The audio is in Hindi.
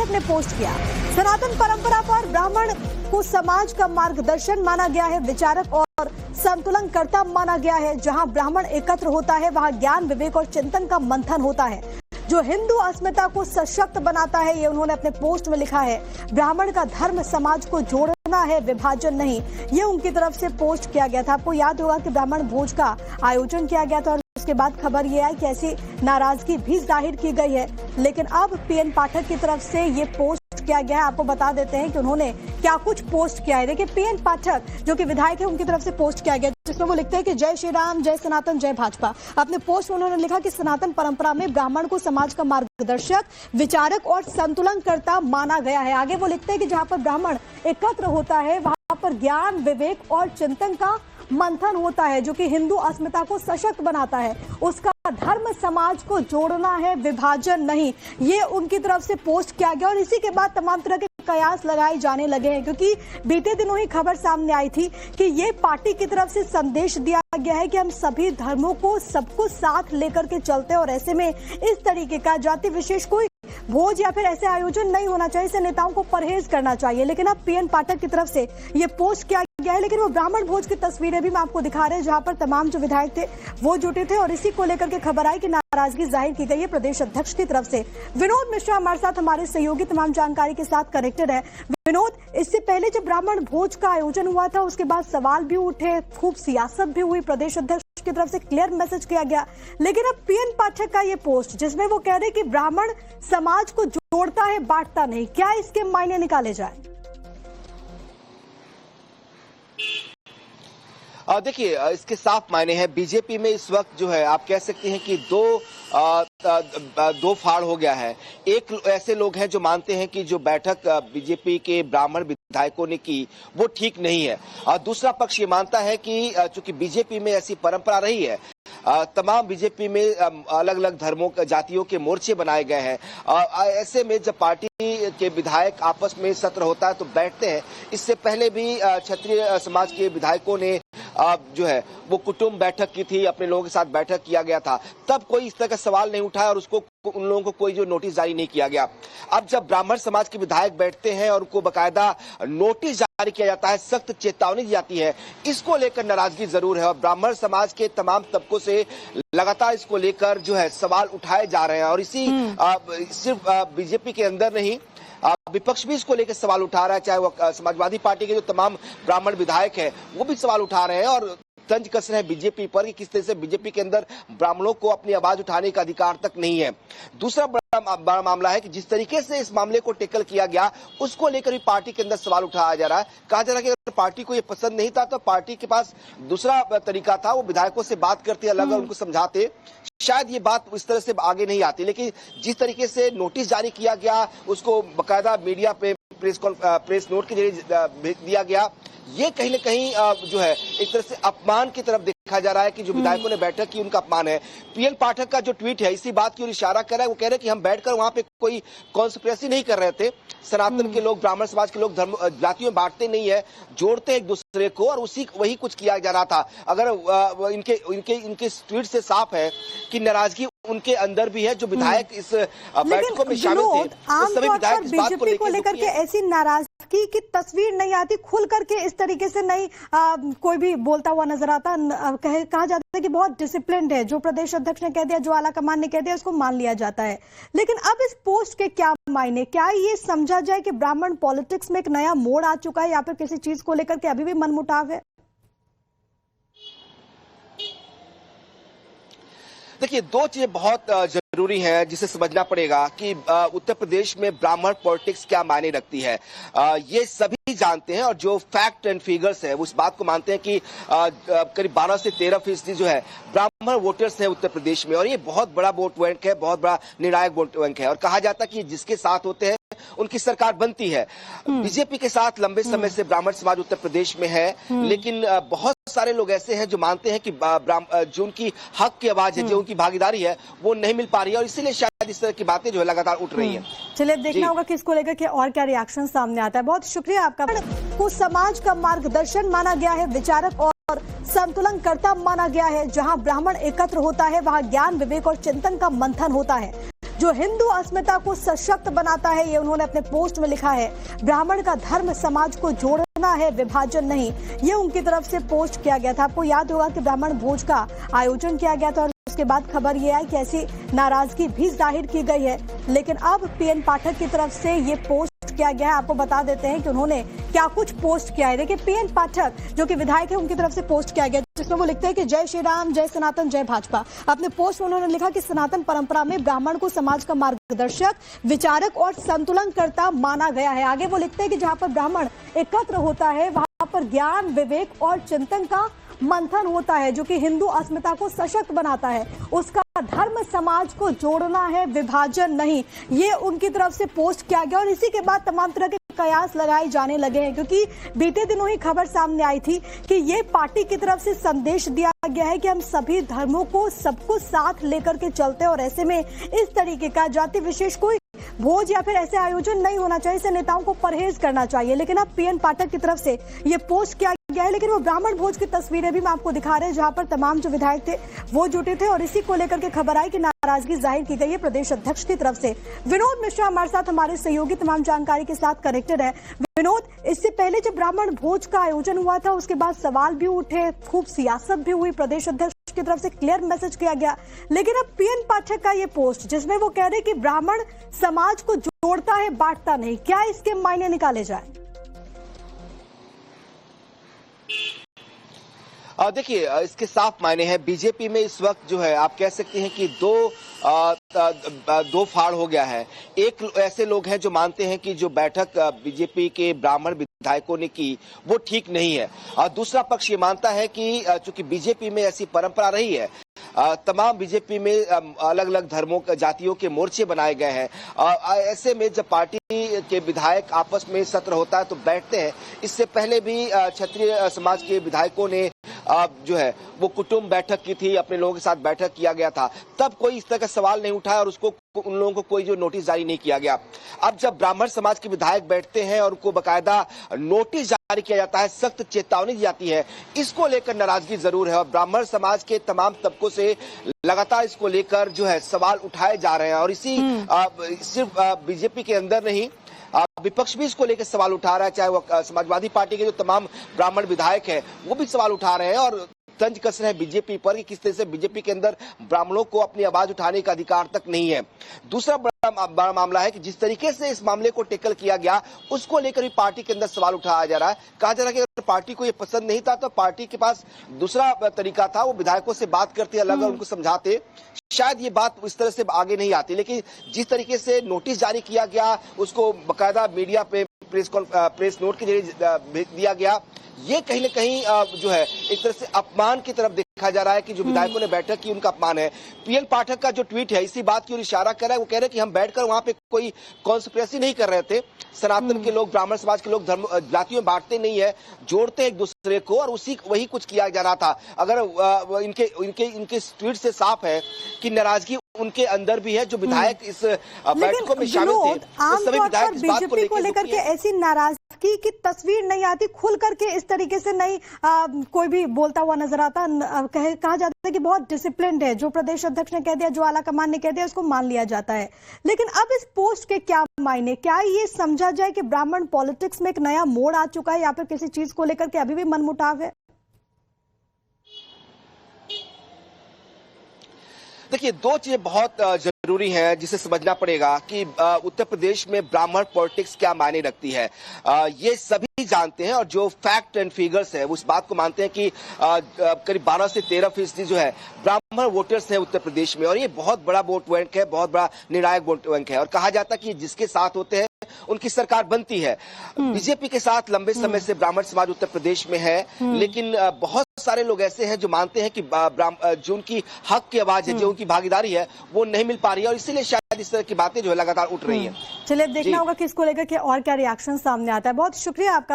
विधायक ने पोस्ट किया। सनातन परंपरा पर ब्राह्मण को समाज का मार्गदर्शन माना गया है, विचारक और संतुलन कर्ता माना गया है। जहां ब्राह्मण एकत्र होता है वहां ज्ञान, विवेक और चिंतन का मंथन होता है, जो हिंदू अस्मिता को सशक्त बनाता है। ये उन्होंने अपने पोस्ट में लिखा है। ब्राह्मण का धर्म समाज को जोड़ना है, विभाजन नहीं। ये उनकी तरफ से पोस्ट किया गया था। आपको याद होगा कि ब्राह्मण भोज का आयोजन किया गया था और उसके बाद खबर ये आई कि ऐसी नाराजगी भी जाहिर की गई है। लेकिन अब पीएन पाठक की तरफ से ये पोस्ट किया गया है। आपको बता देते हैं कि उन्होंने क्या कुछ पोस्ट किया है। देखिए, पीएन पाठक जो कि विधायक है, उनकी तरफ से पोस्ट किया गया, जिसमें वो लिखते हैं कि जय श्री राम, जय सनातन, जय भाजपा। अपने पोस्ट में उन्होंने लिखा कि सनातन परंपरा में ब्राह्मण को समाज का मार्गदर्शक, विचारक और संतुलन कर्ता माना गया है। आगे वो लिखते हैं कि जहां पर ब्राह्मण एकत्र होता है वहां पर ज्ञान, विवेक और चिंतन का मंथन होता है, जो कि हिंदू अस्मिता को सशक्त बनाता है। उसका धर्म समाज को जोड़ना है, विभाजन नहीं। ये उनकी तरफ से पोस्ट किया गया और इसी के बाद तमाम तरह के कयास लगाए जाने लगे हैं, क्योंकि बीते दिनों ही खबर सामने आई थी कि ये पार्टी की तरफ से संदेश दिया गया है कि हम सभी धर्मों को, सबको साथ लेकर के चलते हैं और ऐसे में इस तरीके का जाति विशेष कोई भोज या फिर ऐसे आयोजन नहीं होना चाहिए, इसे नेताओं को परहेज करना चाहिए। लेकिन अब पीएन पाठक की तरफ से ये पोस्ट किया गया है। लेकिन वो ब्राह्मण भोज की तस्वीरें भी मैं आपको दिखा रहे हैं, जहां पर तमाम जो विधायक थे वो जुटे थे और इसी को लेकर के खबर आई कि नाराजगी जाहिर की गई है प्रदेश अध्यक्ष की तरफ से। विनोद मिश्रा हमारे साथ, हमारे सहयोगी, तमाम जानकारी के साथ कनेक्टेड है। विनोद, इससे पहले जब ब्राह्मण भोज का आयोजन हुआ था उसके बाद सवाल भी उठे, खूब सियासत भी हुई, प्रदेश अध्यक्ष की तरफ से क्लियर मैसेज किया गया। लेकिन अब पीएन पाठक का ये पोस्ट जिसमें वो कह रहे कि ब्राह्मण समाज को जोड़ता है, बांटता नहीं, क्या इसके मायने निकाले जाए? देखिए, इसके साफ मायने हैं। बीजेपी में इस वक्त जो है आप कह सकते हैं कि दो फाड़ हो गया है। एक ऐसे लोग हैं जो मानते हैं कि जो बैठक बीजेपी के ब्राह्मण विधायकों ने की वो ठीक नहीं है, और दूसरा पक्ष ये मानता है कि चूंकि बीजेपी में ऐसी परंपरा रही है, तमाम बीजेपी में अलग अलग धर्मों, जातियों के मोर्चे बनाए गए हैं। ऐसे में जब पार्टी के विधायक आपस में सत्र होता है तो बैठते हैं। इससे पहले भी क्षत्रिय समाज के विधायकों ने जो है वो कुटुंब बैठक की थी, अपने लोगों के साथ बैठक किया गया था, तब कोई इस तरह का सवाल नहीं उठाया और उसको उन लोगों को कोई जो नोटिस जारी नहीं किया गया। अब जब ब्राह्मण समाज के विधायक बैठते हैं और उनको बकायदा नोटिस जारी किया जाता है, सख्त चेतावनी दी जाती है, इसको लेकर नाराजगी जरूर है और ब्राह्मण समाज के तमाम तबकों से लगातार इसको लेकर जो है सवाल उठाए जा रहे हैं। और इसी सिर्फ बीजेपी के अंदर नहीं, विपक्ष भी इसको लेकर सवाल उठा रहा है, चाहे वो समाजवादी पार्टी के जो तमाम ब्राह्मण विधायक हैं वो भी सवाल उठा रहे हैं और तंज कस रहे हैं बीजेपी पर कि किस तरह से बीजेपी के अंदर ब्राह्मणों को अपनी आवाज उठाने का अधिकार तक नहीं है। दूसरा बड़ा मामला है कि जिस तरीके से इस मामले को टेकल किया गया उसको लेकर भी पार्टी के अंदर सवाल उठाया जा रहा है। कहा जा रहा है कि अगर पार्टी को ये पसंद नहीं था तो पार्टी के पास दूसरा तरीका था, वो विधायकों से बात करते, अलग उनको समझाते, शायद ये बात इस तरह से आगे नहीं आती। लेकिन जिस तरीके से नोटिस जारी किया गया, उसको बकायदा मीडिया पे प्रेस नोट के जरिए भेज दिया गया, ये कहीं न कहीं जो है एक तरह से अपमान की तरफ देखा जा रहा है कि जो विधायकों ने बैठक की उनका अपमान है। पीएन पाठक का जो ट्वीट है इसी बात की ओर इशारा कर रहा है। वो कह रहे हैं कि हम बैठकर वहां पे कोई कॉन्स्पिरेसी नहीं कर रहे थे। सनातन के लोग, ब्राह्मण समाज के लोग धर्म जातियों में बांटते नहीं है, जोड़ते एक दूसरे को, और वही कुछ किया जा रहा था। अगर इनके ट्वीट से साफ है कि नाराजगी उनके अंदर भी है। जो विधायक इस बैठकों में शामिल थे, सभी विधायक इस बात को लेकर के ऐसी नाराजगी की तस्वीर नहीं आती, खुल करके इस तरीके से नहीं कोई भी बोलता हुआ नजर आता। कहा जाता है कि बहुत डिसिप्लिन्ड है, जो प्रदेश अध्यक्ष ने कह दिया, जो आला कमान ने कह दिया, उसको मान लिया जाता है। लेकिन अब इस पोस्ट के क्या मायने, क्या ये समझा जाए कि ब्राह्मण पॉलिटिक्स में एक नया मोड़ आ चुका है या फिर किसी चीज को लेकर के अभी भी मनमुटाव है? देखिए, दो चीजें बहुत जरूरी है जिसे समझना पड़ेगा कि उत्तर प्रदेश में ब्राह्मण पॉलिटिक्स क्या मायने रखती है। ये सभी जानते हैं और जो फैक्ट एंड फिगर्स है उस बात को मानते हैं कि करीब 12 से 13% जो है ब्राह्मण वोटर्स हैं उत्तर प्रदेश में, और ये बहुत बड़ा वोट बैंक है, बहुत बड़ा निर्णायक वोट बैंक है। और कहा जाता है कि जिसके साथ होते हैं उनकी सरकार बनती है। बीजेपी के साथ लंबे समय से ब्राह्मण समाज उत्तर प्रदेश में है, लेकिन बहुत सारे लोग ऐसे हैं जो मानते हैं कि जो उनकी हक की आवाज है, जो उनकी भागीदारी है, वो नहीं मिल पा रही है, और इसीलिए शायद इस तरह की बातें जो है लगातार उठ रही हैं। चलिए, देखना होगा कि इसको लेकर के और क्या रिएक्शन सामने आता है। बहुत शुक्रिया आपका। को समाज का मार्गदर्शन माना गया है, विचारक और संतुलन कर्ता माना गया है। जहां ब्राह्मण एकत्र होता है वहां ज्ञान, विवेक और चिंतन का मंथन होता है, जो हिंदू अस्मिता को सशक्त बनाता है, ये उन्होंने अपने पोस्ट में लिखा है। ब्राह्मण का धर्म समाज को जोड़ना है, विभाजन नहीं, ये उनकी तरफ से पोस्ट किया गया था। आपको याद होगा कि ब्राह्मण भोज का आयोजन किया गया था और उसके बाद खबर ये आई कि ऐसी नाराजगी भी जाहिर की गई है। लेकिन अब पीएन पाठक की तरफ से ये पोस्ट किया गया है। आपको बता देते हैं कि उन्होंने क्या कुछ पोस्ट किया है। देखिए, पीएन पाठक जो कि विधायक है, उनकी तरफ से पोस्ट किया गया, जिसमें वो लिखते हैं कि जय श्री राम, जय सनातन, जय भाजपा। अपने पोस्ट में उन्होंने लिखा कि सनातन परंपरा में ब्राह्मण को समाज का मार्गदर्शक, विचारक और संतुलनकर्ता माना गया है। आगे वो लिखते हैं कि जहां पर ब्राह्मण एकत्र होता है, वहां पर ज्ञान, विवेक और चिंतन का मंथन होता है, जो कि हिंदू अस्मिता को सशक्त बनाता है। उसका धर्म समाज को जोड़ना है, विभाजन नहीं। ये उनकी तरफ से पोस्ट किया गया और इसी के बाद तमाम तरह के कयास लगाए जाने लगे हैं, क्योंकि बीते दिनों ही खबर सामने आई थी कि ये पार्टी की तरफ से संदेश दिया गया है कि हम सभी धर्मों को, सबको साथ लेकर के चलते हैं और ऐसे में इस तरीके का जाति विशेष कोई भोज या फिर ऐसे आयोजन नहीं होना चाहिए, इसे नेताओं को परहेज करना चाहिए। लेकिन अब पीएन पाठक की तरफ से ये पोस्ट किया गया है, लेकिन वो ब्राह्मण भोज की तस्वीरें भी मैं आपको दिखा रहे हैं, जहां पर तमाम जो विधायक थे वो जुटे थे और इसी को लेकर के खबर आई कि नाराजगी जाहिर की गई है प्रदेश अध्यक्ष की तरफ से। विनोद मिश्रा हमारे साथ, हमारे सहयोगी, तमाम जानकारी के साथ कनेक्टेड है। विनोद, इससे पहले जब ब्राह्मण भोज का आयोजन हुआ था, उसके बाद सवाल भी उठे, खूब सियासत भी हुई, प्रदेश अध्यक्ष की तरफ से क्लियर मैसेज किया गया। लेकिन अब पीएन पाठक का ये पोस्ट, जिसमें वो कह रहे कि ब्राह्मण समाज को जोड़ता है, बांटता नहीं, क्या इसके मायने निकाले जाए? देखिए, इसके साफ मायने हैं। बीजेपी में इस वक्त जो है आप कह सकते हैं कि दो फाड़ हो गया है। एक ऐसे लोग हैं जो मानते हैं कि जो बैठक बीजेपी के ब्राह्मण विधायकों ने की वो ठीक नहीं है, और दूसरा पक्ष ये मानता है कि चूंकि बीजेपी में ऐसी परंपरा रही है, तमाम बीजेपी में अलग अलग धर्मों जातियों के मोर्चे बनाए गए हैं। ऐसे में जब पार्टी के विधायक आपस में सत्र होता है तो बैठते हैं। इससे पहले भी क्षत्रिय समाज के विधायकों ने जो है वो कुटुंब बैठक की थी, अपने लोगों के साथ बैठक किया गया था, तब कोई इस तरह का सवाल नहीं उठाया और उसको उन लोगों को कोई जो नोटिस जारी नहीं किया गया। अब जब ब्राह्मण समाज के विधायक बैठते हैं और उनको बकायदा नोटिस जारी किया जाता है, सख्त चेतावनी दी जाती है, इसको लेकर नाराजगी जरूर है और ब्राह्मण समाज के तमाम तबकों से लगातार इसको लेकर जो है सवाल उठाए जा रहे हैं। और इसी सिर्फ बीजेपी के अंदर नहीं, विपक्ष भी इसको लेकर सवाल उठा रहा है, चाहे वो समाजवादी पार्टी के जो तमाम ब्राह्मण विधायक हैं वो भी सवाल उठा रहे हैं और तंज कस रहे हैं बीजेपी पर कि किस तरह से बीजेपी के अंदर ब्राह्मणों को अपनी आवाज उठाने का अधिकार तक नहीं है। दूसरा बड़ा मामला है कि जिस तरीके से इस मामले को टेकल किया गया, उसको लेकर भी पार्टी के अंदर सवाल उठाया जा रहा है। कहा जा रहा है कि अगर पार्टी को ये पसंद नहीं था तो पार्टी के पास दूसरा तरीका था, वो विधायकों से बात करते, अलग उनको समझाते, शायद ये बात इस तरह से आगे नहीं आती। लेकिन जिस तरीके से नोटिस जारी किया गया, उसको बकायदा मीडिया पे प्रेस नोट के जरिए भेज दिया गया, ये कहीं न कहीं जो है एक तरह से अपमान की तरफ देखा जा रहा है कि जो विधायकों ने बैठक की उनका अपमान है। पीएन पाठक का जो ट्वीट है इसी बात की ओर इशारा कर रहा है। वो कह रहे हैं कि हम बैठकर वहां पे कोई कॉन्स्पिरेसी नहीं कर रहे थे, सनातन के लोग, ब्राह्मण समाज के लोग धर्म जातियों में बांटते नहीं है, जोड़ते हैं एक दूसरे को, और वही कुछ किया जा रहा था। अगर इनके ट्वीट से साफ है कि नाराजगी उनके अंदर भी है, जो विधायक इस बैठकों में शामिल थे, सभी विधायक इस बात को लेकर के ऐसी नाराजगी की तस्वीर नहीं आती, खुल करके इस तरीके से नहीं कोई भी बोलता हुआ नजर आता। कहा जाता है कि बहुत डिसिप्लिन्ड है, जो प्रदेश अध्यक्ष ने कह दिया, जो आला कमान ने कह दिया, उसको मान लिया जाता है। लेकिन अब इस पोस्ट के क्या मायने, क्या ये समझा जाए कि ब्राह्मण पॉलिटिक्स में एक नया मोड़ आ चुका है या फिर किसी चीज को लेकर के अभी भी मनमुटाव है? देखिए, दो चीजें बहुत जरूरी है जिसे समझना पड़ेगा कि उत्तर प्रदेश में ब्राह्मण पॉलिटिक्स क्या मायने रखती है। ये सभी जानते हैं और जो फैक्ट एंड फिगर्स है उस बात को मानते हैं कि करीब 12 से 13% जो है ब्राह्मण वोटर्स हैं उत्तर प्रदेश में, और ये बहुत बड़ा वोट बैंक है, बहुत बड़ा निर्णायक वोट बैंक है। और कहा जाता है कि जिसके साथ होते हैं उनकी सरकार बनती है। बीजेपी के साथ लंबे समय से ब्राह्मण समाज उत्तर प्रदेश में है, लेकिन बहुत सारे लोग ऐसे हैं जो मानते हैं कि जो उनकी हक की आवाज है, जो उनकी भागीदारी है, वो नहीं मिल पा रही है, और इसीलिए शायद इस तरह की बातें जो है लगातार उठ रही है। चलिए, अब देखना होगा कि इसको लेकर के और क्या रिएक्शन सामने आता है। बहुत शुक्रिया आपका।